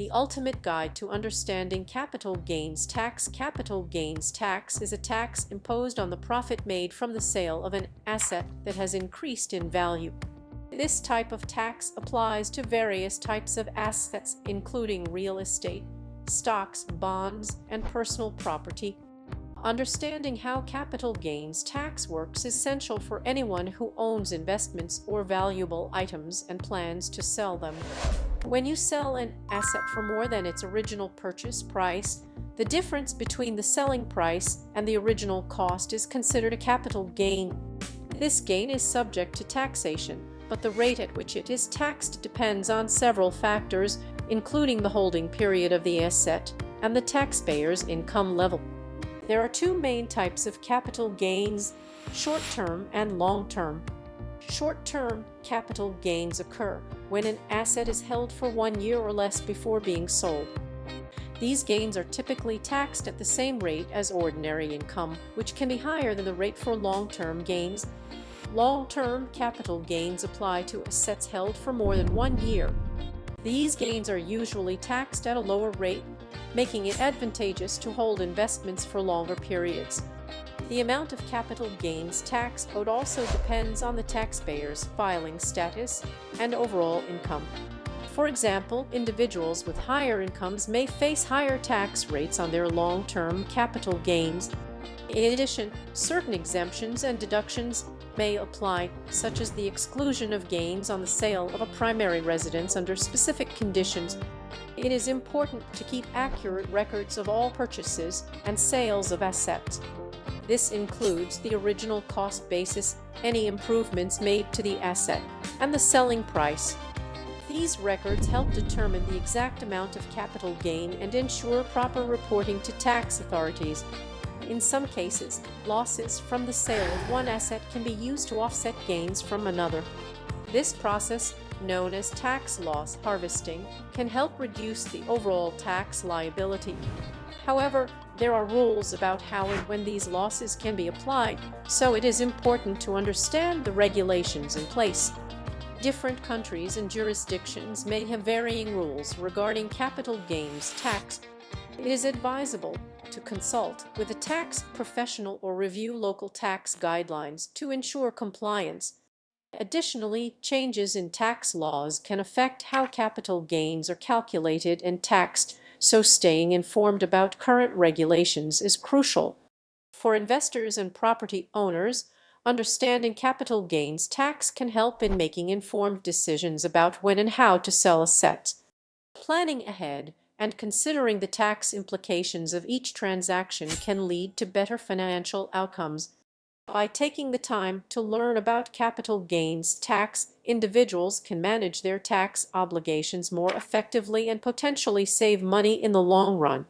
The ultimate guide to understanding capital gains tax. Capital gains tax is a tax imposed on the profit made from the sale of an asset that has increased in value. This type of tax applies to various types of assets, including real estate, stocks, bonds, and personal property. Understanding how capital gains tax works is essential for anyone who owns investments or valuable items and plans to sell them. When you sell an asset for more than its original purchase price, the difference between the selling price and the original cost is considered a capital gain. This gain is subject to taxation, but the rate at which it is taxed depends on several factors, including the holding period of the asset and the taxpayer's income level. There are two main types of capital gains: short-term and long-term. Short-term capital gains occur when an asset is held for 1 year or less before being sold. These gains are typically taxed at the same rate as ordinary income, which can be higher than the rate for long-term gains. Long-term capital gains apply to assets held for more than 1 year. These gains are usually taxed at a lower rate, making it advantageous to hold investments for longer periods. The amount of capital gains tax owed also depends on the taxpayer's filing status and overall income. For example, individuals with higher incomes may face higher tax rates on their long-term capital gains. In addition, certain exemptions and deductions may apply, such as the exclusion of gains on the sale of a primary residence under specific conditions. It is important to keep accurate records of all purchases and sales of assets. This includes the original cost basis, any improvements made to the asset, and the selling price. These records help determine the exact amount of capital gain and ensure proper reporting to tax authorities. In some cases, losses from the sale of one asset can be used to offset gains from another. This process, known as tax loss harvesting, can help reduce the overall tax liability. However, there are rules about how and when these losses can be applied, so it is important to understand the regulations in place. Different countries and jurisdictions may have varying rules regarding capital gains tax. It is advisable to consult with a tax professional or review local tax guidelines to ensure compliance. Additionally, changes in tax laws can affect how capital gains are calculated and taxed, so staying informed about current regulations is crucial. For investors and property owners, understanding capital gains tax can help in making informed decisions about when and how to sell assets. Planning ahead and considering the tax implications of each transaction can lead to better financial outcomes. By taking the time to learn about capital gains tax, individuals can manage their tax obligations more effectively and potentially save money in the long run.